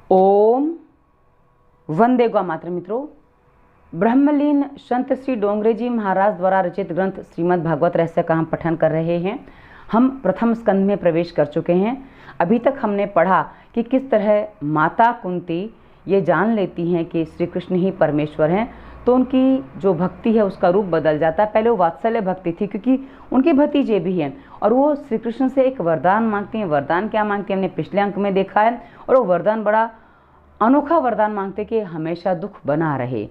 ओम वंदे गौ मातरम। मित्रों, ब्रह्मलीन संत श्री डोंगरे जी महाराज द्वारा रचित ग्रंथ श्रीमद् भागवत रहस्य का हम पठन कर रहे हैं। हम प्रथम स्कंद में प्रवेश कर चुके हैं। अभी तक हमने पढ़ा कि किस तरह माता कुंती ये जान लेती हैं कि श्री कृष्ण ही परमेश्वर हैं, तो उनकी जो भक्ति है उसका रूप बदल जाता है। पहले वो वात्सल्य भक्ति थी क्योंकि उनके भतीजे भी हैं और वो श्री कृष्ण से एक वरदान मांगती हैं। वरदान क्या मांगती हैं हमने पिछले अंक में देखा है, और वो वरदान बड़ा अनोखा वरदान मांगते कि हमेशा दुख बना रहे।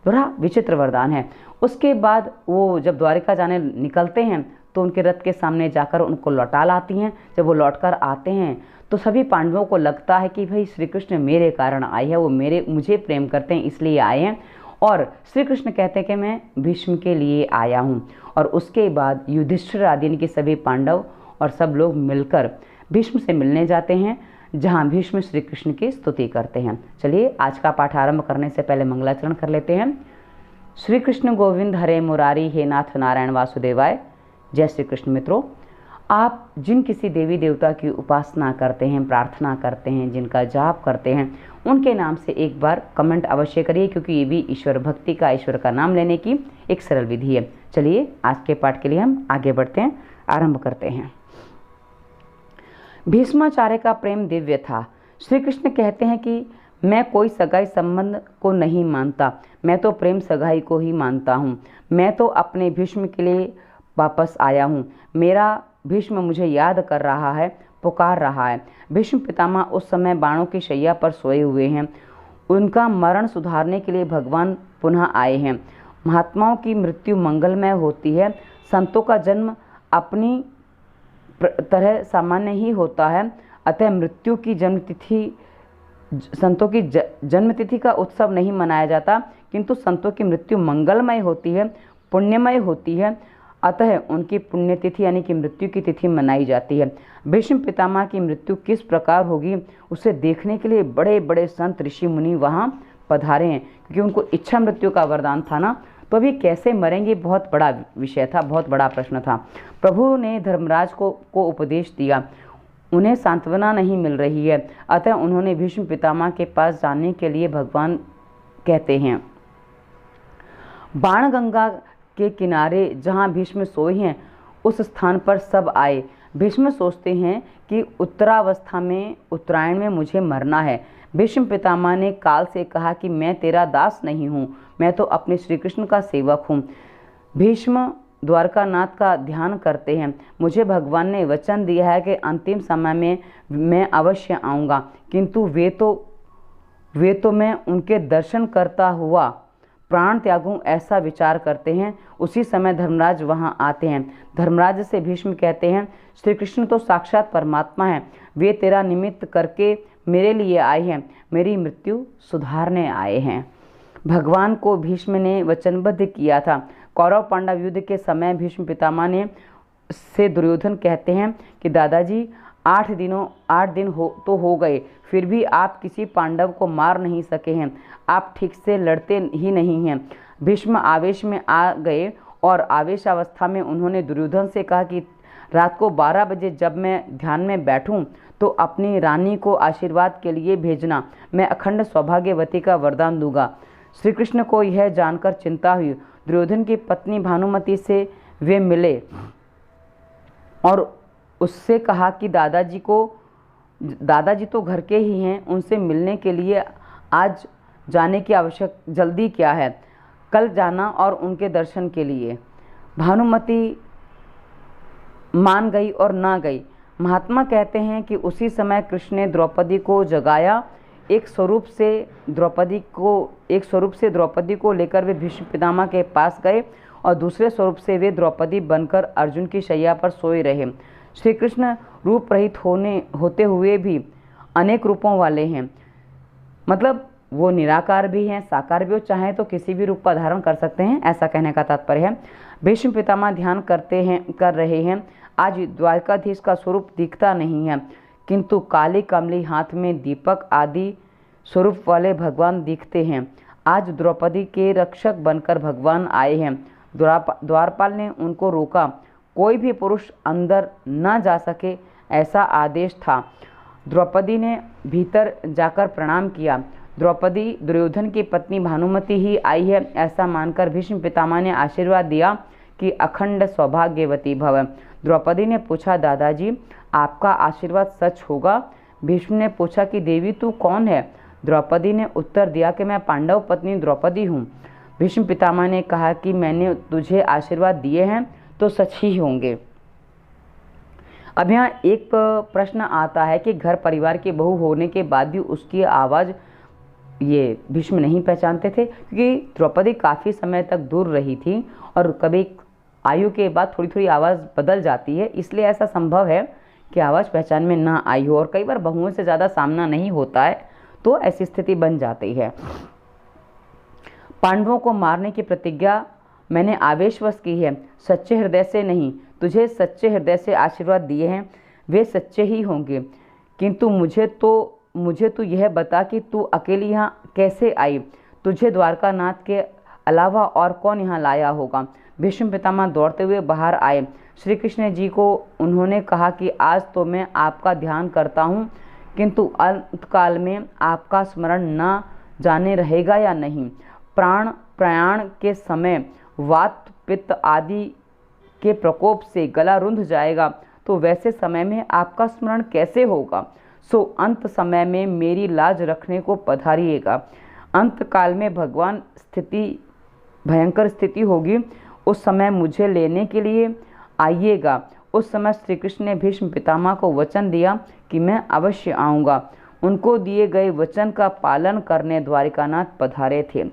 बड़ा विचित्र वरदान है। उसके बाद वो जब द्वारिका जाने निकलते हैं तो उनके रथ के सामने जाकर उनको लौटा लाती हैं। जब वो लौटकर आते हैं तो सभी पांडवों को लगता है कि भाई श्री कृष्ण मेरे कारण आए हैं, वो मुझे प्रेम करते हैं इसलिए आए हैं। और श्री कृष्ण कहते हैं कि मैं भीष्म के लिए आया हूँ। और उसके बाद युधिष्ठिर आदि के सभी पांडव और सब लोग मिलकर भीष्म से मिलने जाते हैं, जहाँ भीष्म श्री कृष्ण की स्तुति करते हैं। चलिए आज का पाठ आरंभ करने से पहले मंगलाचरण कर लेते हैं। श्री कृष्ण गोविंद हरे मुरारी, हे नाथ नारायण वासुदेवाय। जय श्री कृष्ण। मित्रों, आप जिन किसी देवी देवता की उपासना करते हैं, प्रार्थना करते हैं, जिनका जाप करते हैं, उनके नाम से एक बार कमेंट अवश्य करिए, क्योंकि ये भी ईश्वर भक्ति का, ईश्वर का नाम लेने की एक सरल विधि है। चलिए आज के पाठ के लिए हम आगे बढ़ते हैं, आरंभ करते हैं। भीष्माचार्य का प्रेम दिव्य था। श्री कृष्ण कहते हैं कि मैं कोई सगाई संबंध को नहीं मानता, मैं तो प्रेम सगाई को ही मानता हूँ। मैं तो अपने भीष्म के लिए वापस आया हूँ। मेरा भीष्म मुझे याद कर रहा है, पुकार रहा है। भीष्म पितामह उस समय बाणों की शैया पर सोए हुए हैं। उनका मरण सुधारने के लिए भगवान पुनः आए हैं। महात्माओं की मृत्यु मंगलमय होती है। संतों का जन्म अपनी तरह सामान्य ही होता है, अतः मृत्यु की जन्मतिथि, संतों की जन्मतिथि का उत्सव नहीं मनाया जाता, किंतु संतों की मृत्यु मंगलमय होती है, पुण्यमय होती है, अतः उनकी पुण्यतिथि यानी कि मृत्यु की तिथि मनाई जाती है। भीष्म पितामह की मृत्यु किस प्रकार होगी उसे देखने के लिए बड़े बड़े संत ऋषि मुनि वहाँ पधारे हैं, क्योंकि उनको इच्छा मृत्यु का वरदान था ना, तो अभी कैसे मरेंगे बहुत बड़ा विषय था, बहुत बड़ा प्रश्न था। प्रभु ने धर्मराज को उपदेश दिया, उन्हें सांत्वना नहीं मिल रही है, अतः उन्होंने भीष्म पितामह के पास जाने के लिए भगवान कहते हैं। बाणगंगा के किनारे जहाँ भीष्म सोए हैं उस स्थान पर सब आए। भीष्म सोचते हैं कि उत्तरावस्था में, उत्तरायण में मुझे मरना है। भीष्म पितामह ने काल से कहा कि मैं तेरा दास नहीं हूँ, मैं तो अपने श्री कृष्ण का सेवक हूँ। भीष्म द्वारकानाथ का ध्यान करते हैं। मुझे भगवान ने वचन दिया है कि अंतिम समय में मैं अवश्य आऊँगा, किंतु वे तो मैं उनके दर्शन करता हुआ प्राण त्यागूं, ऐसा विचार करते हैं। उसी समय धर्मराज वहां आते हैं। धर्मराज से भीष्म कहते हैं, श्री कृष्ण तो साक्षात परमात्मा है, वे तेरा निमित्त करके मेरे लिए आए हैं, मेरी मृत्यु सुधारने आए हैं। भगवान को भीष्म ने वचनबद्ध किया था। कौरव पांडव युद्ध के समय भीष्म पितामह ने से दुर्योधन कहते हैं कि दादाजी 8 दिन हो गए, फिर भी आप किसी पांडव को मार नहीं सके हैं, आप ठीक से लड़ते ही नहीं हैं। भीष्म आवेश में आ गए और आवेशावस्था में उन्होंने दुर्योधन से कहा कि रात को 12 बजे जब मैं ध्यान में बैठूं तो अपनी रानी को आशीर्वाद के लिए भेजना, मैं अखंड सौभाग्यवती का वरदान दूंगा। श्री कृष्ण को यह जानकर चिंता हुई। दुर्योधन की पत्नी भानुमति से वे मिले और उससे कहा कि दादाजी तो घर के ही हैं, उनसे मिलने के लिए आज जाने की आवश्यक जल्दी क्या है, कल जाना और उनके दर्शन के लिए। भानुमति मान गई और ना गई। महात्मा कहते हैं कि उसी समय कृष्ण ने द्रौपदी को जगाया। एक स्वरूप से द्रौपदी को लेकर वे भीष्म पितामह के पास गए और दूसरे स्वरूप से वे द्रौपदी बनकर अर्जुन की शैया पर सोए रहे। श्री कृष्ण रूप रहित होते हुए भी अनेक रूपों वाले हैं, मतलब वो निराकार भी हैं, साकार भी हो, चाहे तो किसी भी रूप का धारण कर सकते हैं, ऐसा कहने का तात्पर्य है। भीष्म पितामह ध्यान कर रहे हैं। आज द्वारकाधीश का स्वरूप दिखता नहीं है, किंतु काली कमली हाथ में दीपक आदि स्वरूप वाले भगवान दिखते हैं। आज द्रौपदी के रक्षक बनकर भगवान आए हैं। द्वारपाल ने उनको रोका, कोई भी पुरुष अंदर न जा सके, ऐसा आदेश था। द्रौपदी ने भीतर जाकर प्रणाम किया। द्रौपदी दुर्योधन की पत्नी भानुमति ही आई है ऐसा मानकर भीष्म पितामह ने आशीर्वाद दिया कि अखंड सौभाग्यवती भव। द्रौपदी ने पूछा, दादाजी आपका आशीर्वाद सच होगा? भीष्म ने पूछा कि देवी तू कौन है? द्रौपदी ने उत्तर दिया कि मैं पांडव पत्नी द्रौपदी हूँ। भीष्म पितामह ने कहा कि मैंने तुझे आशीर्वाद दिए हैं तो सच ही होंगे। अब यहाँ एक प्रश्न आता है कि घर परिवार की बहू होने के बाद भी उसकी आवाज़ ये भीष्म नहीं पहचानते थे, क्योंकि द्रौपदी काफ़ी समय तक दूर रही थी और कभी आयु के बाद थोड़ी थोड़ी आवाज़ बदल जाती है, इसलिए ऐसा संभव है कि आवाज़ पहचान में ना आई हो। और कई बार बहुओं से ज़्यादा सामना नहीं होता है तो ऐसी स्थिति बन जाती है। पांडवों को मारने की प्रतिज्ञा मैंने आवेशवश की है, सच्चे हृदय से नहीं। तुझे सच्चे हृदय से आशीर्वाद दिए हैं, वे सच्चे ही होंगे। किंतु मुझे तो यह बता कि तू अकेली यहाँ कैसे आई? तुझे द्वारकानाथ के अलावा और कौन यहाँ लाया होगा? भीष्म पितामह दौड़ते हुए बाहर आए। श्री कृष्ण जी को उन्होंने कहा कि आज तो मैं आपका ध्यान करता हूँ, किंतु अंतकाल में आपका स्मरण न जाने रहेगा या नहीं। प्राण प्रयाण के समय वात पित्त आदि के प्रकोप से गला रुंध जाएगा, तो वैसे समय में आपका स्मरण कैसे होगा? सो अंत समय में मेरी लाज रखने को पधारिएगा। अंत काल में भयंकर स्थिति होगी, उस समय मुझे लेने के लिए आइएगा। उस समय श्री कृष्ण ने भीष्म पितामह को वचन दिया कि मैं अवश्य आऊँगा। उनको दिए गए वचन का पालन करने द्वारिकानाथ पधारे थे।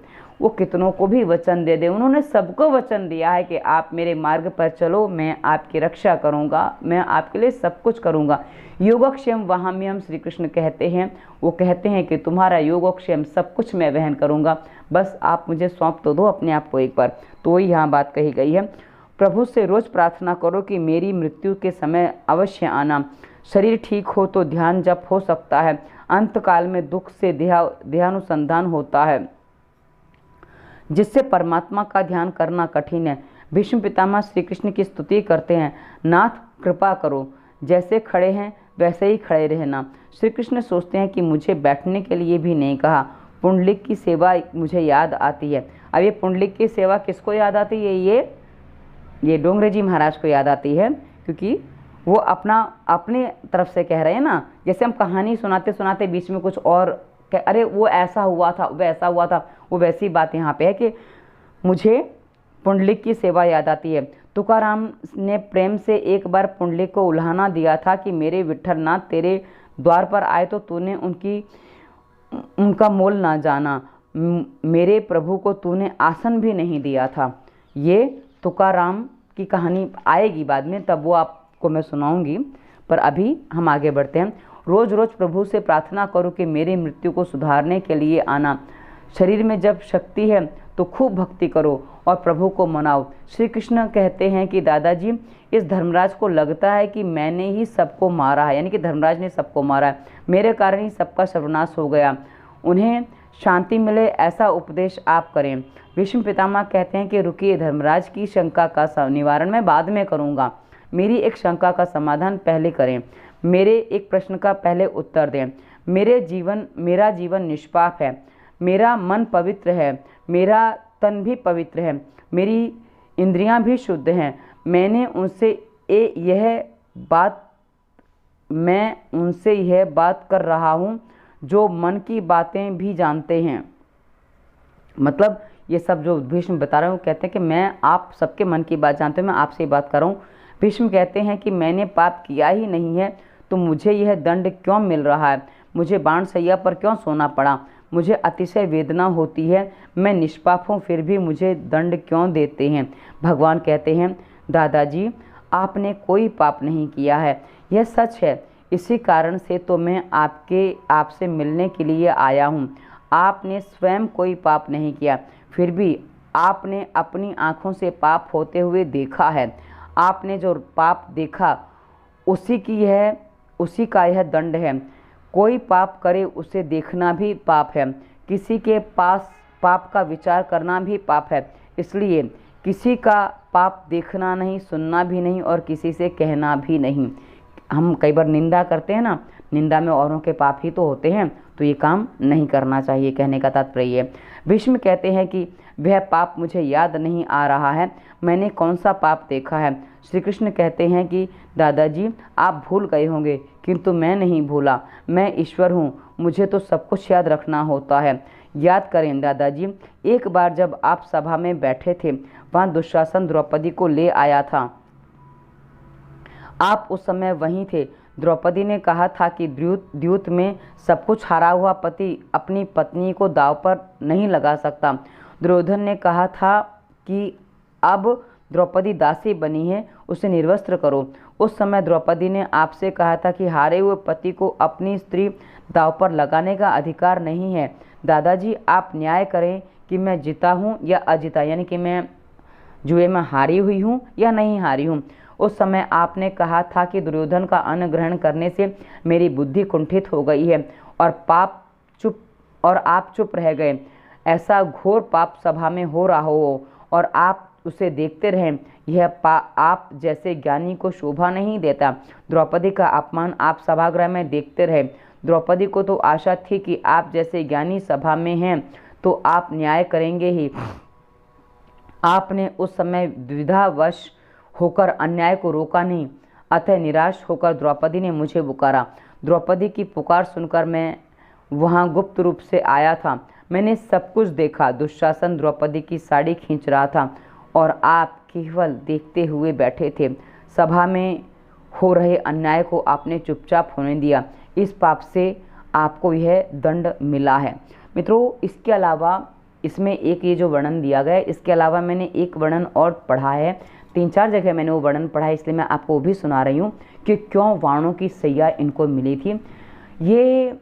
वो कितनों को भी वचन दे दे, उन्होंने सबको वचन दिया है कि आप मेरे मार्ग पर चलो, मैं आपकी रक्षा करूंगा, मैं आपके लिए सब कुछ करूंगा। योगक्षेम वहाम्यहम् श्री कृष्ण कहते हैं, वो कहते हैं कि तुम्हारा योगक्षेम सब कुछ मैं वहन करूंगा, बस आप मुझे सौंप तो दो अपने आप को एक बार। तो यहाँ बात कही गई है, प्रभु से रोज प्रार्थना करो कि मेरी मृत्यु के समय अवश्य आना। शरीर ठीक हो तो ध्यान जप हो सकता है, अंतकाल में दुख से देहानुसंधान होता है, जिससे परमात्मा का ध्यान करना कठिन है। भीष्म पितामह श्री कृष्ण की स्तुति करते हैं, नाथ कृपा करो, जैसे खड़े हैं वैसे ही खड़े रहना। श्री कृष्ण सोचते हैं कि मुझे बैठने के लिए भी नहीं कहा। पुंडलिक की सेवा मुझे याद आती है। अब ये पुंडलिक की सेवा किसको याद आती है? ये डोंगरे जी महाराज को याद आती है, क्योंकि वो अपने तरफ से कह रहे हैं ना। जैसे हम कहानी सुनाते सुनाते बीच में कुछ और अरे वो ऐसा हुआ था, वैसा हुआ था, वो वैसी बात यहाँ पे है कि मुझे पुंडलिक की सेवा याद आती है। तुकाराम ने प्रेम से एक बार पुंडलिक को उल्हाना दिया था कि मेरे विठ्ठलनाथ तेरे द्वार पर आए तो तूने उनका मोल ना जाना, मेरे प्रभु को तूने आसन भी नहीं दिया था। ये तुकाराम की कहानी आएगी बाद में, तब वो आपको मैं सुनाऊंगी, पर अभी हम आगे बढ़ते हैं। रोज रोज प्रभु से प्रार्थना करो कि मेरी मृत्यु को सुधारने के लिए आना। शरीर में जब शक्ति है तो खूब भक्ति करो और प्रभु को मनाओ। श्री कृष्ण कहते हैं कि दादाजी, इस धर्मराज को लगता है कि मैंने ही सबको मारा है, यानी कि धर्मराज ने सबको मारा है, मेरे कारण ही सबका सर्वनाश हो गया। उन्हें शांति मिले ऐसा उपदेश आप करें। भीष्म पितामह कहते हैं कि रुकिए, धर्मराज की शंका का निवारण मैं बाद में करूँगा, मेरी एक शंका का समाधान पहले करें, मेरे एक प्रश्न का पहले उत्तर दें। मेरा जीवन निष्पाप है, मेरा मन पवित्र है, मेरा तन भी पवित्र है, मेरी इंद्रियां भी शुद्ध हैं। मैं उनसे यह बात कर रहा हूँ जो मन की बातें भी जानते हैं। मतलब ये सब जो भीष्म बता रहे हैं, वो कहते हैं कि मैं आप सबके मन की बात जानते हूँ, मैं आपसे बात कर रहा हूँ। भीष्म कहते हैं कि मैंने पाप किया ही नहीं है तो मुझे यह दंड क्यों मिल रहा है, मुझे बाणशैया पर क्यों सोना पड़ा, मुझे अतिशय वेदना होती है, मैं निष्पाप हूँ फिर भी मुझे दंड क्यों देते हैं। भगवान कहते हैं, दादाजी आपने कोई पाप नहीं किया है, यह सच है, इसी कारण से तो मैं आपसे मिलने के लिए आया हूँ। आपने स्वयं कोई पाप नहीं किया, फिर भी आपने अपनी आँखों से पाप होते हुए देखा है। आपने जो पाप देखा उसी का यह दंड है। कोई पाप करे उसे देखना भी पाप है, किसी के पास पाप का विचार करना भी पाप है। इसलिए किसी का पाप देखना नहीं, सुनना भी नहीं और किसी से कहना भी नहीं। हम कई बार निंदा करते हैं ना, निंदा में औरों के पाप ही तो होते हैं, तो ये काम नहीं करना चाहिए, कहने का तात्पर्य है। भीष्म कहते हैं कि वह पाप मुझे याद नहीं आ रहा है, मैंने कौन सा पाप देखा है। श्री कृष्ण कहते हैं कि दादाजी आप भूल गए होंगे, किंतु मैं नहीं भूला, मैं ईश्वर हूँ, मुझे तो सब कुछ याद रखना होता है। याद करें दादाजी, एक बार जब आप सभा में बैठे थे, वहाँ दुशासन द्रौपदी को ले आया था, आप उस समय वहीं थे। द्रौपदी ने कहा था कि द्यूत में सब कुछ हारा हुआ पति अपनी पत्नी को दांव पर नहीं लगा सकता। दुर्योधन ने कहा था कि अब द्रौपदी दासी बनी है, उसे निर्वस्त्र करो। उस समय द्रौपदी ने आपसे कहा था कि हारे हुए पति को अपनी स्त्री दांव पर लगाने का अधिकार नहीं है। दादाजी आप न्याय करें कि मैं जीता हूँ या अजीता, यानी कि मैं जुए में हारी हुई हूँ या नहीं हारी हूँ। उस समय आपने कहा था कि दुर्योधन का अन्न ग्रहण करने से मेरी बुद्धि कुंठित हो गई है और आप चुप रह गए। ऐसा घोर पाप सभा में हो रहा हो और आप उसे देखते रहें, यह आप जैसे ज्ञानी को शोभा नहीं देता। द्रौपदी का अपमान आप सभागृह में देखते रहे। द्रौपदी को तो आशा थी कि आप जैसे ज्ञानी सभा में हैं तो आप न्याय करेंगे ही। आपने उस समय द्विधावश होकर अन्याय को रोका नहीं, अतः निराश होकर द्रौपदी ने मुझे पुकारा। द्रौपदी की पुकार सुनकर मैं वहां गुप्त रूप से आया था। मैंने सब कुछ देखा। दुशासन द्रौपदी की साड़ी खींच रहा था और आप केवल देखते हुए बैठे थे। सभा में हो रहे अन्याय को आपने चुपचाप होने दिया। इस पाप से आपको यह दंड मिला है। मित्रों, इसके अलावा इसमें एक ये जो वर्णन दिया गया है, इसके अलावा मैंने एक वर्णन और पढ़ा है, 3-4 जगह मैंने वो वर्णन पढ़ा है, इसलिए मैं आपको वो भी सुना रही हूँ कि क्यों वाणों की सैया इनको मिली थी। ये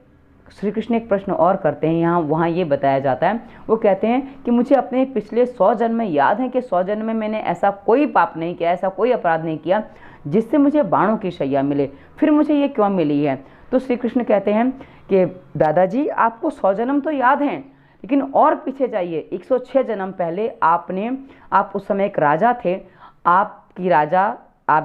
श्री कृष्ण एक प्रश्न और करते हैं वहाँ ये बताया जाता है। वो कहते हैं कि मुझे अपने पिछले 100 जन्म में याद है कि 100 जन्म में मैंने ऐसा कोई पाप नहीं किया, ऐसा कोई अपराध नहीं किया जिससे मुझे बाणों की शैया मिले, फिर मुझे ये क्यों मिली है। तो श्री कृष्ण कहते हैं कि दादाजी आपको 100 जन्म तो याद हैं, लेकिन और पीछे जाइए, 106 जन्म पहले आप उस समय एक राजा थे। आप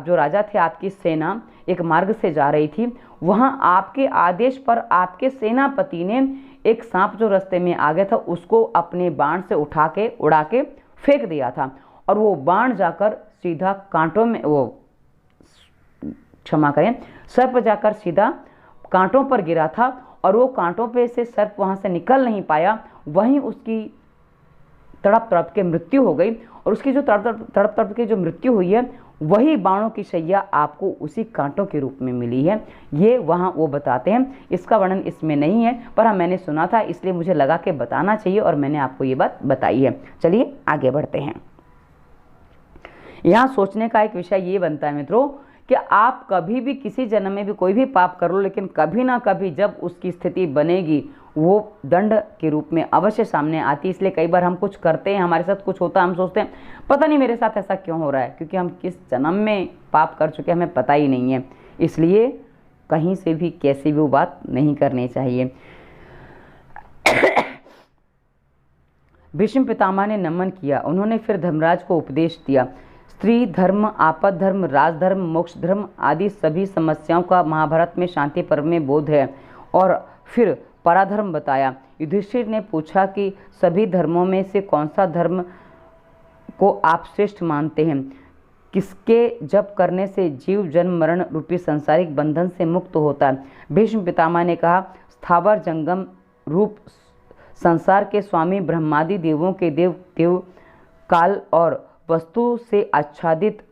जो राजा थे, आपकी सेना एक मार्ग से जा रही थी। वहां आपके आदेश पर आपके सेनापति ने एक सांप जो रास्ते में आ गया था उसको अपने बाण से उड़ा के फेंक दिया था, और वो बाण जाकर सीधा कांटों में, सर्प जाकर सीधा कांटों पर गिरा था, और वो कांटों पे से सर्प वहां से निकल नहीं पाया। वहीं उसकी तड़प तड़प के मृत्यु हो गई, और उसकी जो तड़प तड़प के जो मृत्यु हुई है, वही बाणों की शैया आपको उसी कांटों के रूप में मिली है। ये वहाँ वो बताते हैं। इसका वर्णन इसमें नहीं है, पर हाँ मैंने सुना था, इसलिए मुझे लगा कि बताना चाहिए और मैंने आपको ये बात बताई है। चलिए आगे बढ़ते हैं। यहाँ सोचने का एक विषय ये बनता है मित्रों कि आप कभी भी किसी जन्म में भी कोई भी पाप कर लो, लेकिन कभी ना कभी जब उसकी स्थिति बनेगी वो दंड के रूप में अवश्य सामने आती है। इसलिए कई बार हम कुछ करते हैं, हमारे साथ कुछ होता है, हम सोचते हैं पता नहीं मेरे साथ ऐसा क्यों हो रहा है, क्योंकि हम किस जन्म में पाप कर चुके हैं हमें पता ही नहीं है। इसलिए कहीं से भी कैसी भी वो बात नहीं करनी चाहिए। भीष्म पितामह ने नमन किया। उन्होंने फिर धर्मराज को उपदेश दिया। स्त्री धर्म, आपद धर्म, राजधर्म, मोक्ष धर्म आदि सभी समस्याओं का महाभारत में शांति पर्व में बोध है। और फिर पराधर्म बताया। युधिष्ठिर ने पूछा कि सभी धर्मों में से कौन सा धर्म को आप श्रेष्ठ मानते हैं, किसके जप करने से जीव जन्म मरण रूपी सांसारिक बंधन से मुक्त होता है। भीष्म पितामह ने कहा, स्थावर जंगम रूप संसार के स्वामी ब्रह्मादि देवों के देव काल और वस्तु से आच्छादित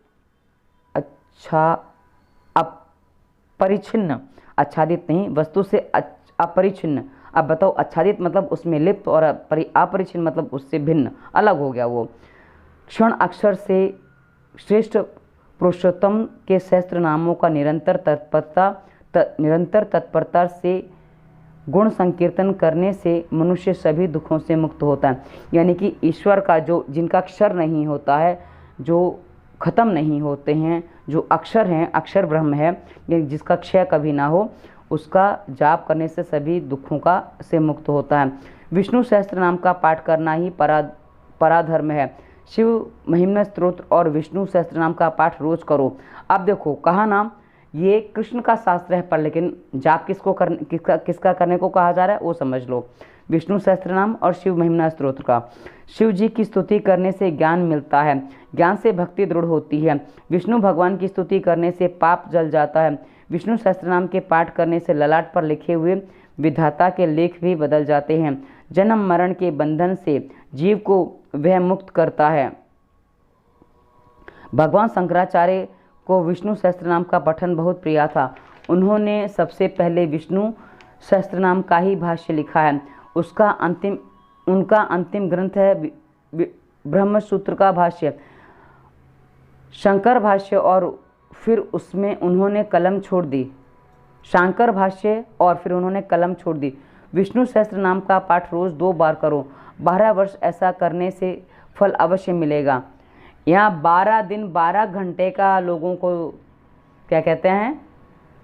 अपरिच्छिन्न, आच्छादित नहीं, वस्तु से अपरिच्छिन्न। अब बताओ, आच्छादित मतलब उसमें लिप्त और अपरिच्छिन्न मतलब उससे भिन्न, अलग हो गया वो। क्षण अक्षर से श्रेष्ठ पुरुषोत्तम के सहस्त्र नामों का निरंतर तत्परता से गुण संकीर्तन करने से मनुष्य सभी दुखों से मुक्त होता है। यानी कि ईश्वर का जिनका अक्षर नहीं होता है, जो खत्म नहीं होते हैं, जो अक्षर हैं, अक्षर ब्रह्म है, जिसका क्षय कभी ना हो, उसका जाप करने से सभी दुखों से मुक्त होता है। विष्णु सहस्त्र नाम का पाठ करना ही पराधर्म है। शिव महिम्न स्तोत्र और विष्णु सहस्त्र नाम का पाठ रोज करो। अब देखो कहा ना ये कृष्ण का शास्त्र है, पर लेकिन जाप किसका करने को कहा जा रहा है वो समझ लो। विष्णु सहस्त्रनाम और शिव महिमा स्तोत्र का। शिव जी की स्तुति करने से ज्ञान मिलता है, ज्ञान से भक्ति दृढ़ होती है। विष्णु भगवान की स्तुति करने से पाप जल जाता है। विष्णु सहस्त्रनाम के पाठ करने से ललाट पर लिखे हुए विधाता के लेख भी बदल जाते हैं। जन्म मरण के बंधन से जीव को वह मुक्त करता है। भगवान शंकराचार्य को विष्णु सहस्त्रनाम का पठन बहुत प्रिय था। उन्होंने सबसे पहले विष्णु सहस्त्रनाम का ही भाष्य लिखा है। उनका अंतिम ग्रंथ है ब्रह्मसूत्र का भाष्य, शंकर भाष्य, और फिर उसमें उन्होंने कलम छोड़ दी। शांकर भाष्य और फिर उन्होंने कलम छोड़ दी। विष्णु सहस्त्रनाम का पाठ रोज 2 बार करो। 12 वर्ष ऐसा करने से फल अवश्य मिलेगा। यहाँ 12 दिन 12 घंटे का लोगों को क्या कहते हैं,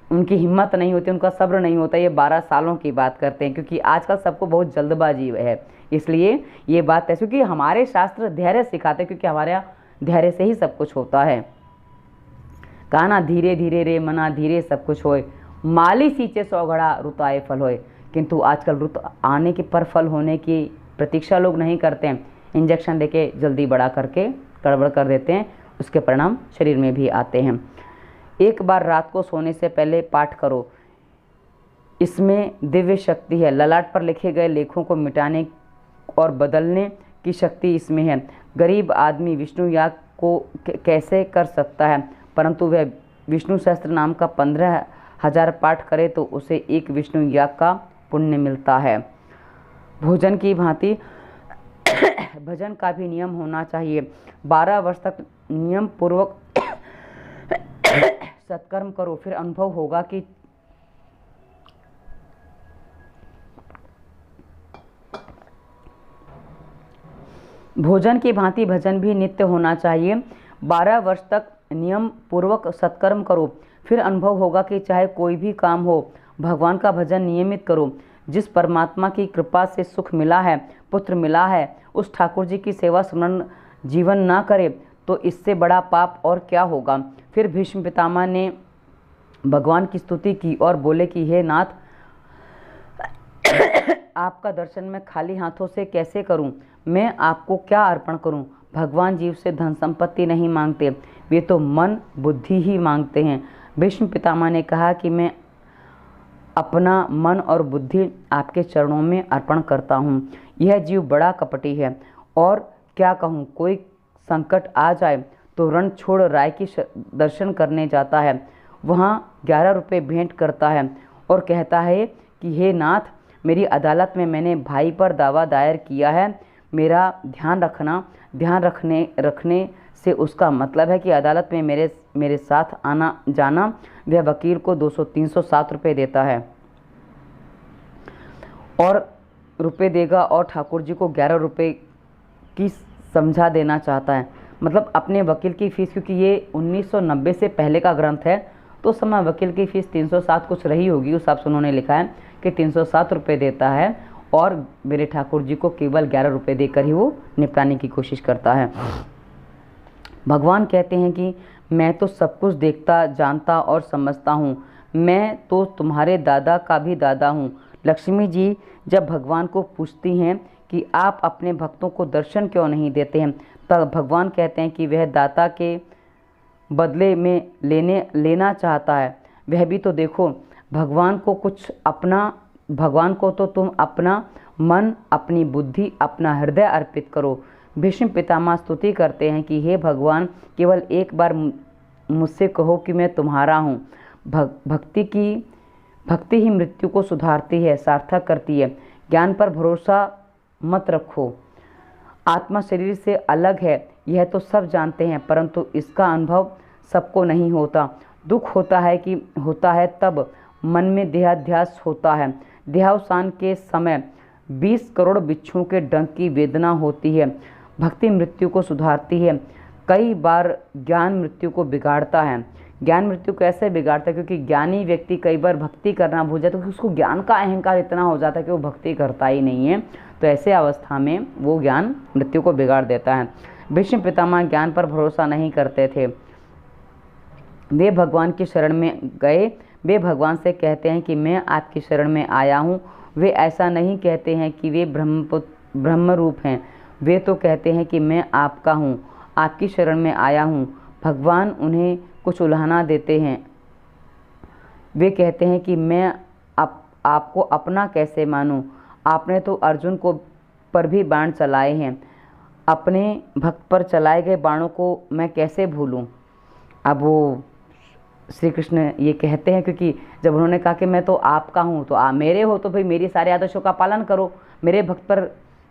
उनकी हिम्मत नहीं होती, उनका सब्र नहीं होता। ये 12 सालों की बात करते हैं, क्योंकि आजकल सबको बहुत जल्दबाजी है, इसलिए ये बात है। क्योंकि हमारे शास्त्र धैर्य सिखाते हैं, क्योंकि हमारे यहाँ धैर्य से ही सब कुछ होता है। कहा ना, धीरे धीरे रे मना धीरे सब कुछ होए, माली सींचे 100 घड़ा रुत आए फल होए। किंतु आजकल रुत आने के पर फल होने की प्रतीक्षा लोग नहीं करते हैं। इंजेक्शन देके जल्दी बड़ा करके गड़बड़ कर देते हैं, उसके परिणाम शरीर में भी आते हैं। एक बार रात को सोने से पहले पाठ करो, इसमें दिव्य शक्ति है। ललाट पर लिखे गए लेखों को मिटाने और बदलने की शक्ति इसमें है। गरीब आदमी विष्णु याग को कैसे कर सकता है, परंतु वह विष्णु सहस्त्र नाम का 15,000 पाठ करे तो उसे एक विष्णु याग का पुण्य मिलता है। भोजन की भांति भजन का भी नियम होना चाहिए। 12 वर्ष तक नियम पूर्वक सत्कर्म करो, फिर अनुभव होगा कि भोजन की भांति भजन भी नित्य होना चाहिए। 12 वर्ष तक नियम पूर्वक सत्कर्म करो, फिर अनुभव होगा कि चाहे कोई भी काम हो, भगवान का भजन नियमित करो। जिस परमात्मा की कृपा से सुख मिला है, पुत्र मिला है, उस ठाकुर जी की सेवा स्मरण जीवन ना करे तो इससे बड़ा पाप और क्या होगा। फिर भीष्म पितामह ने भगवान की स्तुति की और बोले कि हे नाथ, आपका दर्शन मैं खाली हाथों से कैसे करूं? मैं आपको क्या अर्पण करूं? भगवान जीव से धन संपत्ति नहीं मांगते, वे तो मन बुद्धि ही मांगते हैं। भीष्म पितामह ने कहा कि मैं अपना मन और बुद्धि आपके चरणों में अर्पण करता हूँ। यह जीव बड़ा कपटी है, और क्या कहूँ, कोई संकट आ जाए तो रण छोड़ राय की दर्शन करने जाता है, वहाँ 11 रुपये भेंट करता है और कहता है कि हे नाथ, मेरी अदालत में मैंने भाई पर दावा दायर किया है, मेरा ध्यान रखने से उसका मतलब है कि अदालत में मेरे साथ आना जाना। वह वकील को 200-307 रुपये देता है और रुपये देगा, और ठाकुर जी को 11 रुपये की समझा देना चाहता है। मतलब अपने वकील की फ़ीस, क्योंकि ये 1990 से पहले का ग्रंथ है, तो समय वकील की फ़ीस 307 कुछ रही होगी, उस हिसाब से उन्होंने लिखा है कि 307 रुपये देता है और मेरे ठाकुर जी को केवल 11 रुपये देकर ही वो निपटाने की कोशिश करता है। भगवान कहते हैं कि मैं तो सब कुछ देखता, जानता और समझता हूँ, मैं तो तुम्हारे दादा का भी दादा हूँ। लक्ष्मी जी जब भगवान को पूछती हैं कि आप अपने भक्तों को दर्शन क्यों नहीं देते हैं, तब भगवान कहते हैं कि वह दाता के बदले में लेना चाहता है। वह भी तो देखो, भगवान को तो तुम अपना मन, अपनी बुद्धि, अपना हृदय अर्पित करो। भीष्म पितामह स्तुति करते हैं कि हे भगवान, केवल एक बार मुझसे कहो कि मैं तुम्हारा हूँ। भक्ति ही मृत्यु को सुधारती है, सार्थक करती है। ज्ञान पर भरोसा मत रखो। आत्मा शरीर से अलग है, यह तो सब जानते हैं, परंतु इसका अनुभव सबको नहीं होता। दुख होता है तब मन में देहाध्यास होता है। देहावसान के समय 20 करोड़ बिच्छुओं के डंक की वेदना होती है। भक्ति मृत्यु को सुधारती है। कई बार ज्ञान मृत्यु को बिगाड़ता है। ज्ञान मृत्यु कैसे बिगाड़ता है? क्योंकि ज्ञानी व्यक्ति कई बार भक्ति करना भूल जाता है, क्योंकि उसको ज्ञान का अहंकार इतना हो जाता है कि वो भक्ति करता ही नहीं है। तो ऐसे अवस्था में वो ज्ञान मृत्यु को बिगाड़ देता है। भीष्म पितामह ज्ञान पर भरोसा नहीं करते थे, वे भगवान की शरण में गए। वे भगवान से कहते हैं कि मैं आपकी शरण में आया हूँ। वे ऐसा नहीं कहते हैं कि वे ब्रह्म रूप हैं, वे तो कहते हैं कि मैं आपका हूँ, आपकी शरण में आया हूँ। भगवान उन्हें कुछ उल्हाना देते हैं। वे कहते हैं कि मैं आपको अपना कैसे मानूं? आपने तो अर्जुन को पर भी बाण चलाए हैं, अपने भक्त पर चलाए गए बाणों को मैं कैसे भूलूं? अब वो श्री कृष्ण ये कहते हैं, क्योंकि जब उन्होंने कहा कि मैं तो आपका हूँ, तो आप मेरे हो, तो भाई मेरी सारे आदेशों का पालन करो, मेरे भक्त पर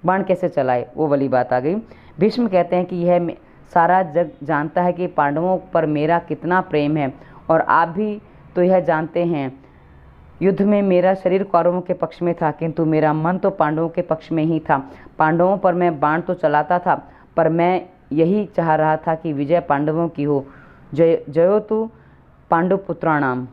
बाण कैसे चलाए, वो वाली बात आ गई। भीष्म कहते हैं कि यह सारा जग जानता है कि पांडवों पर मेरा कितना प्रेम है, और आप भी तो यह जानते हैं। युद्ध में मेरा शरीर कौरवों के पक्ष में था, किंतु मेरा मन तो पांडवों के पक्ष में ही था। पांडवों पर मैं बाण तो चलाता था, पर मैं यही चाह रहा था कि विजय पांडवों की हो। जयो तु पांडु पुत्राणाम,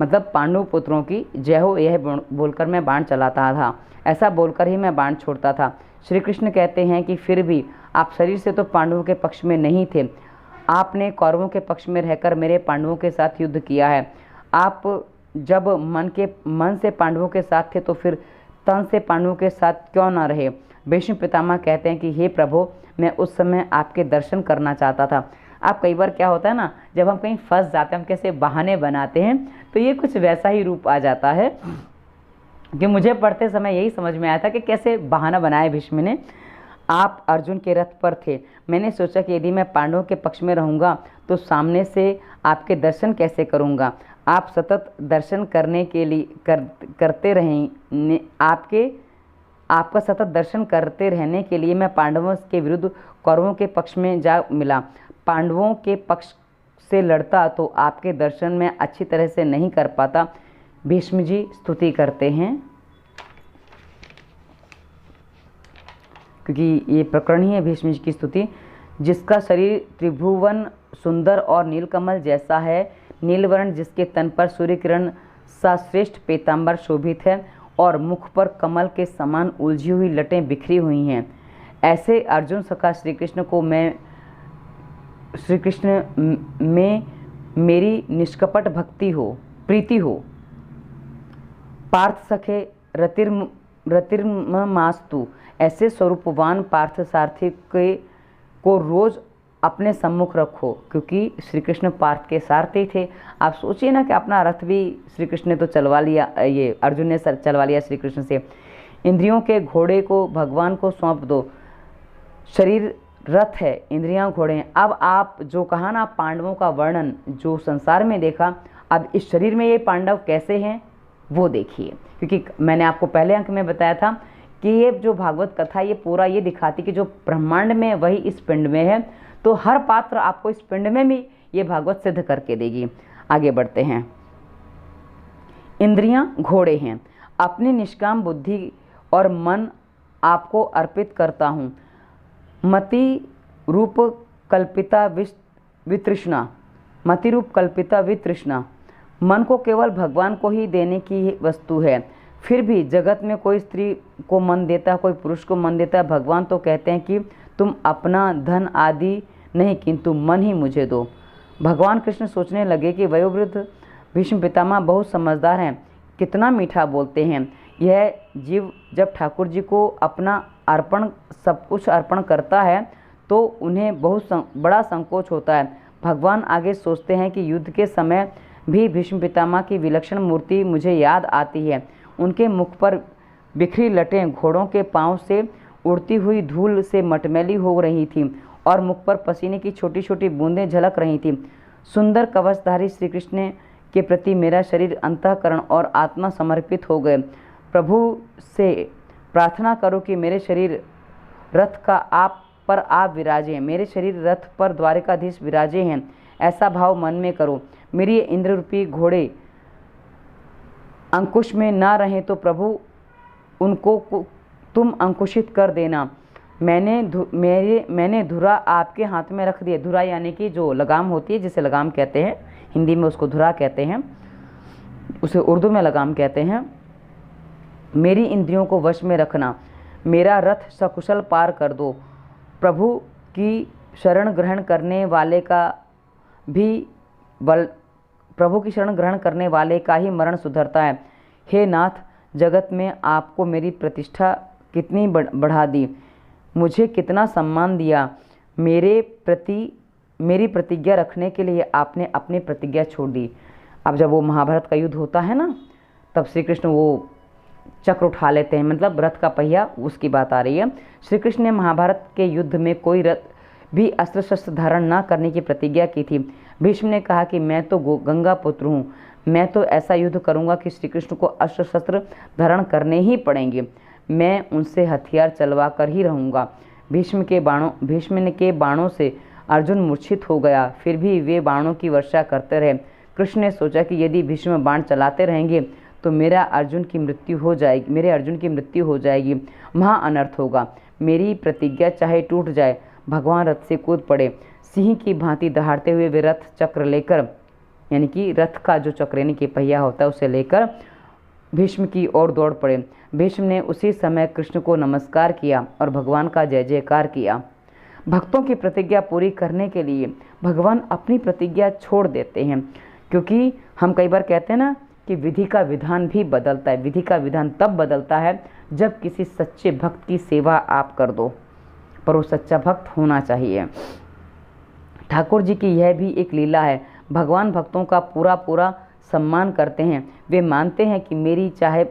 मतलब पांडु पुत्रों की जय हो, यह बोलकर मैं बाण चलाता था। ऐसा बोलकर ही मैं बाण छोड़ता था। श्री कृष्ण कहते हैं कि फिर भी आप शरीर से तो पांडवों के पक्ष में नहीं थे, आपने कौरवों के पक्ष में रहकर मेरे पांडवों के साथ युद्ध किया है। आप जब मन से पांडवों के साथ थे, तो फिर तन से पांडवों के साथ क्यों ना रहे? भीष्म पितामह कहते हैं कि हे प्रभु, मैं उस समय आपके दर्शन करना चाहता था। आप कई बार क्या होता है ना, जब हम कहीं फंस जाते हैं, हम कैसे बहाने बनाते हैं, तो ये कुछ वैसा ही रूप आ जाता है कि मुझे पढ़ते समय यही समझ में आया था कि कैसे बहाना बनाया भीष्म ने। आप अर्जुन के रथ पर थे, मैंने सोचा कि यदि मैं पांडवों के पक्ष में रहूँगा तो सामने से आपके दर्शन कैसे करूँगा। आप सतत दर्शन करने के लिए करते रहें, आपका सतत दर्शन करते रहने के लिए मैं पांडवों के विरुद्ध कौरवों के पक्ष में जा मिला। पांडवों के पक्ष से लड़ता तो आपके दर्शन में अच्छी तरह से नहीं कर पाता। भीष्म जी स्तुति करते हैं, क्योंकि ये प्रकरण ही है भीष्म जी की स्तुति। जिसका शरीर त्रिभुवन सुंदर और नीलकमल जैसा है, नीलवर्ण जिसके तन पर सूर्य किरण सा श्रेष्ठ पीताम्बर शोभित है, और मुख पर कमल के समान उलझी हुई लटें बिखरी हुई हैं, ऐसे अर्जुन सखा श्री कृष्ण में मेरी निष्कपट भक्ति हो, प्रीति हो। पार्थ सखे रतिर्मास्तु, ऐसे स्वरूपवान पार्थ सारथी को रोज अपने सम्मुख रखो, क्योंकि श्री कृष्ण पार्थ के सारथी थे। आप सोचिए ना कि अपना रथ भी श्री कृष्ण ने तो चलवा लिया, ये अर्जुन ने चलवा लिया श्री कृष्ण से। इंद्रियों के घोड़े को भगवान को सौंप दो। शरीर रथ है, इंद्रियां घोड़े हैं। अब आप जो कहा ना पांडवों का वर्णन जो संसार में देखा, अब इस शरीर में ये पांडव कैसे हैं वो देखिए, क्योंकि मैंने आपको पहले अंक में बताया था कि ये जो भागवत कथा ये पूरा ये दिखाती कि जो ब्रह्मांड में वही इस पिंड में है, तो हर पात्र आपको इस पिंड में भी ये भागवत सिद्ध करके देगी। आगे बढ़ते हैं। इंद्रियां घोड़े हैं, अपनी निष्काम बुद्धि और मन आपको अर्पित करता हूँ। मति रूप कल्पिता वितृष्णा, मति रूप कल्पिता वितृष्णा मन को केवल भगवान को ही देने की वस्तु है। फिर भी जगत में कोई स्त्री को मन देता है, कोई पुरुष को मन देता है। भगवान तो कहते हैं कि तुम अपना धन आदि नहीं, किंतु मन ही मुझे दो। भगवान कृष्ण सोचने लगे कि वयोवृद्ध भीष्म पितामह बहुत समझदार हैं, कितना मीठा बोलते हैं। यह जीव जब ठाकुर जी को अपना अर्पण सब कुछ अर्पण करता है तो उन्हें बहुत बड़ा संकोच होता है। भगवान आगे सोचते हैं कि युद्ध के समय भी भीष्म पितामह की विलक्षण मूर्ति मुझे याद आती है। उनके मुख पर बिखरी लटें घोड़ों के पांव से उड़ती हुई धूल से मटमैली हो रही थी, और मुख पर पसीने की छोटी छोटी बूंदें झलक रही थी। सुंदर कवचधारी श्री कृष्ण के प्रति मेरा शरीर, अंतःकरण और आत्मा समर्पित हो गए। प्रभु से प्रार्थना करो कि मेरे शरीर रथ का आप विराजे, मेरे शरीर रथ पर द्वारिकाधीश विराजे हैं, ऐसा भाव मन में करो। मेरी इंद्र रूपी घोड़े अंकुश में ना रहे तो प्रभु उनको तुम अंकुशित कर देना। मैंने धुरा आपके हाथ में रख दिया। धुरा यानी कि जो लगाम होती है, जिसे लगाम कहते हैं, हिंदी में उसको धुरा कहते हैं, उसे उर्दू में लगाम कहते हैं। मेरी इंद्रियों को वश में रखना, मेरा रथ सकुशल पार कर दो। प्रभु की शरण ग्रहण करने वाले का भी प्रभु की शरण ग्रहण करने वाले का ही मरण सुधरता है। हे नाथ, जगत में आपको मेरी प्रतिष्ठा कितनी बढ़ा दी, मुझे कितना सम्मान दिया। मेरी प्रतिज्ञा रखने के लिए आपने अपनी प्रतिज्ञा छोड़ दी। अब जब वो महाभारत का युद्ध होता है ना, तब श्री कृष्ण वो चक्र उठा लेते हैं, मतलब रथ का पहिया, उसकी बात आ रही है। श्री कृष्ण ने महाभारत के युद्ध में कोई रथ भी अस्त्र शस्त्र धारण न करने की प्रतिज्ञा की थी। भीष्म ने कहा कि मैं तो गंगा पुत्र हूँ, मैं तो ऐसा युद्ध करूँगा कि श्री कृष्ण को अस्त्र शस्त्र धारण करने ही पड़ेंगे, मैं उनसे हथियार चलवा कर ही रहूँगा। भीष्म के बाणों से अर्जुन मूर्छित हो गया, फिर भी वे बाणों की वर्षा करते रहे। कृष्ण ने सोचा कि यदि भीष्म बाण चलाते रहेंगे तो मेरे अर्जुन की मृत्यु हो जाएगी, महा अनर्थ होगा। मेरी प्रतिज्ञा चाहे टूट जाए। भगवान रथ से कूद पड़े। सिंह की भांति दहाड़ते हुए वे रथ चक्र लेकर, यानी कि रथ का जो चक्र यानी कि पहिया होता है, उसे लेकर भीष्म की ओर दौड़ पड़े। भीष्म ने उसी समय कृष्ण को नमस्कार किया और भगवान का जय जयकार किया। भक्तों की प्रतिज्ञा पूरी करने के लिए भगवान अपनी प्रतिज्ञा छोड़ देते हैं, क्योंकि हम कई बार कहते हैं ना कि विधि का विधान भी बदलता है। विधि का विधान तब बदलता है जब किसी सच्चे भक्त की सेवा आप कर दो, पर वो सच्चा भक्त होना चाहिए। ठाकुर जी की यह भी एक लीला है। भगवान भक्तों का पूरा सम्मान करते हैं। वे मानते हैं कि मेरी चाहे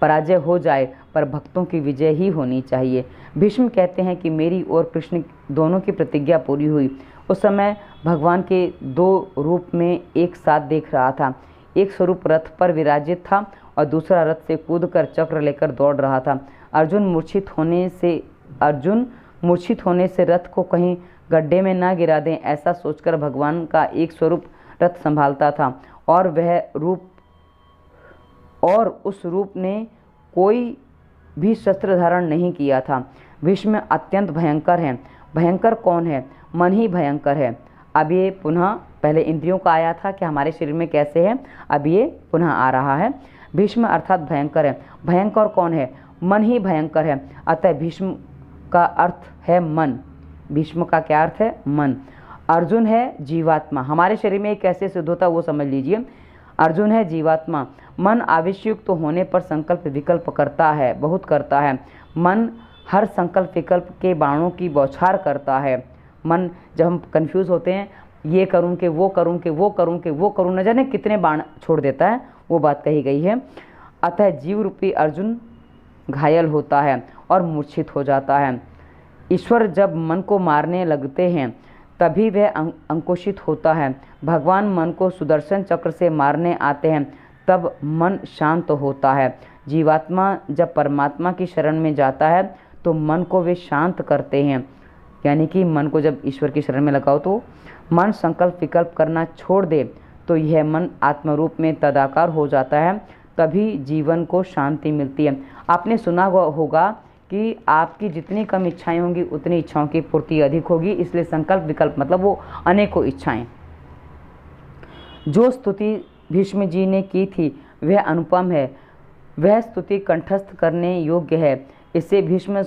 पराजय हो जाए, पर भक्तों की विजय ही होनी चाहिए। भीष्म कहते हैं कि मेरी और कृष्ण दोनों की प्रतिज्ञा पूरी हुई। उस समय भगवान के दो रूप में एक साथ देख रहा था। एक स्वरूप रथ पर विराजित था और दूसरा रथ से कूदकर चक्र लेकर दौड़ रहा था। अर्जुन मूर्छित होने से रथ को कहीं गड्ढे में ना गिरा दें, ऐसा सोचकर भगवान का एक स्वरूप रथ संभालता था, और उस रूप ने कोई भी शस्त्र धारण नहीं किया था। भीष्म अत्यंत भयंकर हैं। भयंकर कौन है? मन ही भयंकर है। अब ये पुनः, पहले इंद्रियों का आया था कि हमारे शरीर में कैसे है, अब ये पुनः आ रहा है। भीष्म अर्थात भयंकर है। भयंकर कौन है? मन ही भयंकर है। अतः भीष्म का अर्थ है मन। भीष्म का क्या अर्थ है? मन। अर्जुन है जीवात्मा। हमारे शरीर में कैसे सिद्ध होता है वो समझ लीजिए। अर्जुन है जीवात्मा। मन आवेशयुक्त तो होने पर संकल्प विकल्प करता है, बहुत करता है। मन हर संकल्प विकल्प के बाणों की बौछार करता है। मन, जब हम कंफ्यूज होते हैं, ये करूं कि वो करूं कि वो करूं कि वो करूं, न जाने कितने बाण छोड़ देता है, वो बात कही गई है। अतः जीव रूपी अर्जुन घायल होता है और मूर्छित हो जाता है। ईश्वर जब मन को मारने लगते हैं तभी वह अंकुशित होता है। भगवान मन को सुदर्शन चक्र से मारने आते हैं तब मन शांत होता है। जीवात्मा जब परमात्मा की शरण में जाता है तो मन को वे शांत करते हैं। यानी कि मन को जब ईश्वर की शरण में लगाओ तो मन संकल्प विकल्प करना छोड़ दे तो यह मन आत्मरूप में तदाकार हो जाता है, तभी जीवन को शांति मिलती है। आपने सुना होगा कि आपकी जितनी कम इच्छाएं होंगी उतनी इच्छाओं की पूर्ति अधिक होगी। इसलिए संकल्प विकल्प मतलब वो अनेकों इच्छाएं। जो स्तुति भीष्म जी ने की थी वह अनुपम है, वह स्तुति कंठस्थ करने योग्य है। इसे भीष्म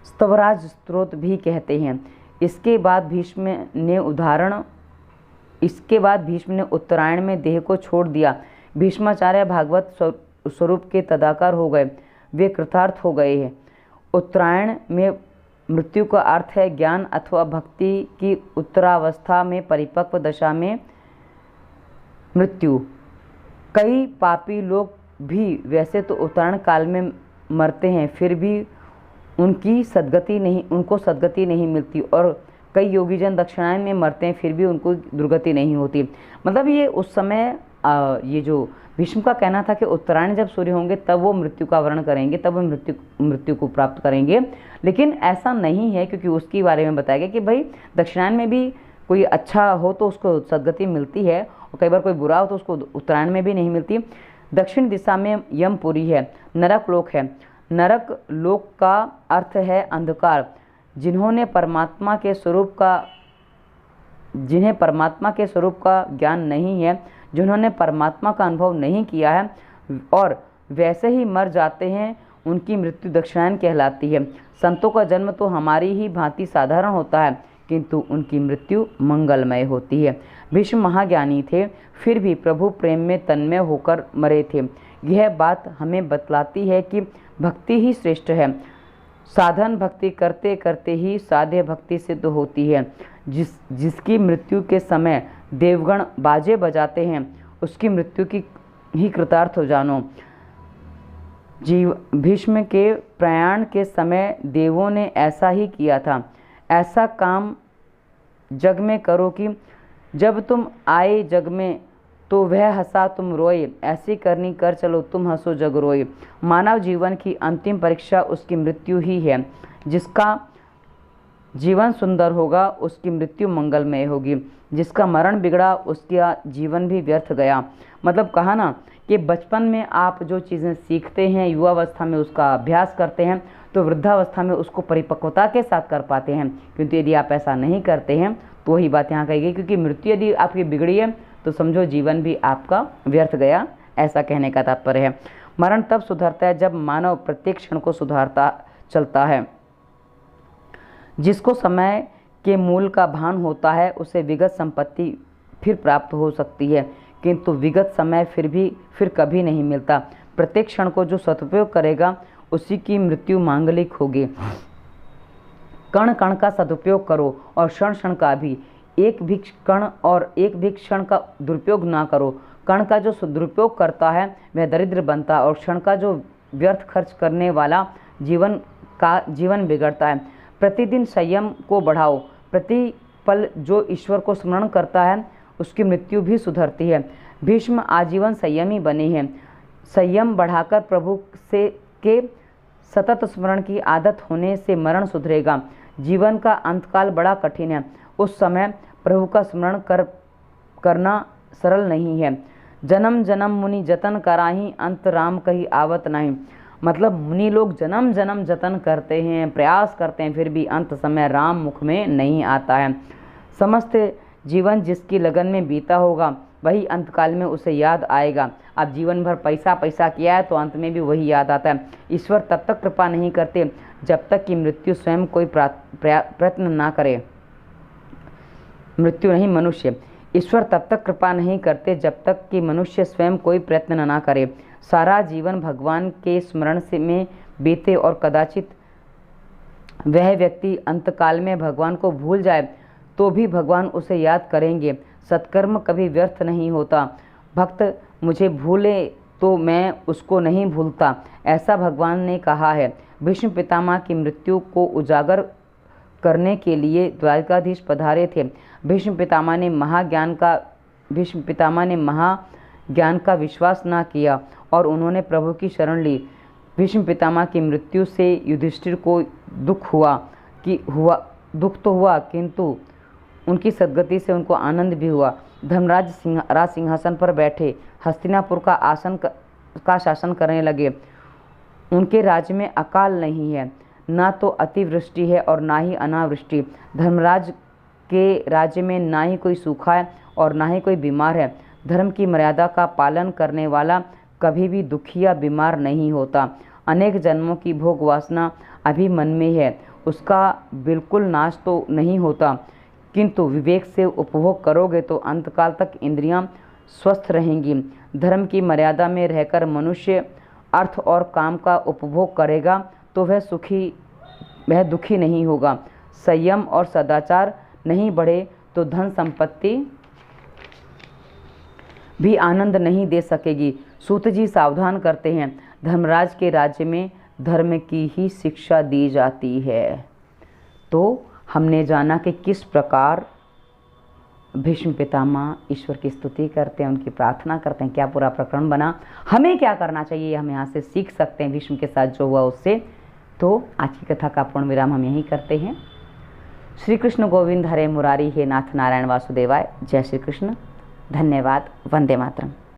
स्तवराज स्तोत्र भी कहते हैं। इसके बाद भीष्म ने उत्तरायण में देह को छोड़ दिया। भीष्माचार्य भागवत स्वरूप के तदाकार हो गए, वे कृतार्थ हो गए हैं। उत्तरायण में मृत्यु का अर्थ है ज्ञान अथवा भक्ति की उत्तरावस्था में परिपक्व दशा में मृत्यु। कई पापी लोग भी वैसे तो उत्तरायण काल में मरते हैं, फिर भी उनको सद्गति नहीं मिलती, और कई योगीजन दक्षिणायन में मरते हैं फिर भी उनको दुर्गति नहीं होती। मतलब ये उस समय ये जो भीष्म का कहना था कि उत्तरायण जब सूर्य होंगे तब वो मृत्यु का वर्ण करेंगे, तब वो मृत्यु को प्राप्त करेंगे। लेकिन ऐसा नहीं है, क्योंकि उसके बारे में बताया गया कि भाई दक्षिणायन में भी कोई अच्छा हो तो उसको सद्गति मिलती है, और कई बार कोई बुरा हो तो उसको उत्तरायण में भी नहीं मिलती। दक्षिण दिशा में यमपुरी है, नरक लोक है। नरक लोक का अर्थ है अंधकार। जिन्हें परमात्मा के स्वरूप का ज्ञान नहीं है, जिन्होंने परमात्मा का अनुभव नहीं किया है और वैसे ही मर जाते हैं, उनकी मृत्यु दक्षिणायन कहलाती है। संतों का जन्म तो हमारी ही भांति साधारण होता है, किंतु उनकी मृत्यु मंगलमय होती है। भीष्म महाज्ञानी थे, फिर भी प्रभु प्रेम में तन्मय होकर मरे थे। यह बात हमें बतलाती है कि भक्ति ही श्रेष्ठ है। साधन भक्ति करते करते ही साध्य भक्ति सिद्ध होती है। जिसकी मृत्यु के समय देवगण बाजे बजाते हैं, उसकी मृत्यु की ही कृतार्थ हो जानो। भीष्म के प्रयाण के समय देवों ने ऐसा ही किया था। ऐसा काम जग में करो कि जब तुम आए जग में तो वह हंसा तुम रोए, ऐसी करनी कर चलो तुम हंसो जग रोए। मानव जीवन की अंतिम परीक्षा उसकी मृत्यु ही है। जिसका जीवन सुंदर होगा उसकी मृत्यु मंगलमय होगी। जिसका मरण बिगड़ा उसका जीवन भी व्यर्थ गया। मतलब कहा ना कि बचपन में आप जो चीज़ें सीखते हैं, युवावस्था में उसका अभ्यास करते हैं, तो वृद्धावस्था में उसको परिपक्वता के साथ कर पाते हैं। क्योंकि यदि आप ऐसा नहीं करते हैं तो वही बात यहाँ कही गई, क्योंकि मृत्यु यदि आपकी बिगड़ी है तो समझो जीवन भी आपका व्यर्थ गया, ऐसा कहने का तात्पर्य है। मरण तब सुधरता है जब मानव प्रत्येक क्षण को सुधारता चलता है। जिसको समय के मूल का भान होता है उसे विगत संपत्ति फिर प्राप्त हो सकती है, किंतु विगत समय फिर कभी नहीं मिलता। प्रत्येक क्षण को जो सदुपयोग करेगा उसी की मृत्यु मांगलिक होगी। कण कण का सदुपयोग करो और क्षण क्षण का भी। एक भी कण और एक भी क्षण का दुरुपयोग ना करो। कण का जो दुरुपयोग करता है वह दरिद्र बनता है, और क्षण का जो व्यर्थ खर्च करने वाला जीवन बिगड़ता है। प्रतिदिन संयम को बढ़ाओ। प्रतिपल जो ईश्वर को स्मरण करता है उसकी मृत्यु भी सुधरती है। भीष्म आजीवन संयमी बने हैं। संयम बढ़ाकर प्रभु के सतत स्मरण की आदत होने से मरण सुधरेगा। जीवन का अंतकाल बड़ा कठिन है। उस समय प्रभु का स्मरण करना सरल नहीं है। जन्म जन्म मुनि जतन कराही, अंत राम कही आवत नहीं। मतलब मुनि लोग जन्म जन्म जतन करते हैं, प्रयास करते हैं, फिर भी अंत समय राम मुख में नहीं आता है। समस्त जीवन जिसकी लगन में बीता होगा वही अंतकाल में उसे याद आएगा। अब जीवन भर पैसा पैसा किया है तो अंत में भी वही याद आता है। ईश्वर तब तक कृपा नहीं करते जब तक कि मृत्यु स्वयं कोई प्रयत्न ना करे। मृत्यु नहीं, मनुष्य। ईश्वर तब तक कृपा नहीं करते जब तक कि मनुष्य स्वयं कोई प्रयत्न ना करे। सारा जीवन भगवान के स्मरण से में बीते और कदाचित वह व्यक्ति अंतकाल में भगवान को भूल जाए तो भी भगवान उसे याद करेंगे। सत्कर्म कभी व्यर्थ नहीं होता। भक्त मुझे भूले तो मैं उसको नहीं भूलता, ऐसा भगवान ने कहा है। भीष्म पितामह की मृत्यु को उजागर करने के लिए द्वारकाधीश पधारे थे। भीष्म पितामह ने महाज्ञान का विश्वास न किया और उन्होंने प्रभु की शरण ली। भीष्म पितामह की मृत्यु से युधिष्ठिर को दुख तो हुआ, किंतु उनकी सद्गति से उनको आनंद भी हुआ। धर्मराज सिंहासन पर बैठे हस्तिनापुर का शासन करने लगे। उनके राज्य में अकाल नहीं है, ना तो अतिवृष्टि है और ना ही अनावृष्टि। धर्मराज के राज्य में ना ही कोई सूखा है और ना ही कोई बीमार है। धर्म की मर्यादा का पालन करने वाला कभी भी दुखी या बीमार नहीं होता। अनेक जन्मों की भोग वासना अभी मन में है, उसका बिल्कुल नाश तो नहीं होता, किंतु विवेक से उपभोग करोगे तो अंतकाल तक इंद्रियां स्वस्थ रहेंगी। धर्म की मर्यादा में रहकर मनुष्य अर्थ और काम का उपभोग करेगा तो वह दुखी नहीं होगा। संयम और सदाचार नहीं बढ़े तो धन संपत्ति भी आनंद नहीं दे सकेगी। सूत जी सावधान करते हैं, धर्मराज के राज्य में धर्म की ही शिक्षा दी जाती है। तो हमने जाना कि किस प्रकार भीष्म पितामह ईश्वर की स्तुति करते हैं, उनकी प्रार्थना करते हैं, क्या पूरा प्रकरण बना, हमें क्या करना चाहिए, हम यहाँ से सीख सकते हैं भीष्म के साथ जो हुआ उससे। तो आज की कथा का पूर्ण विराम हम यहीं करते हैं। श्री कृष्ण गोविंद हरे मुरारी, हे नाथ नारायण वासुदेवाय। जय श्री कृष्ण। धन्यवाद। वंदे मातरम।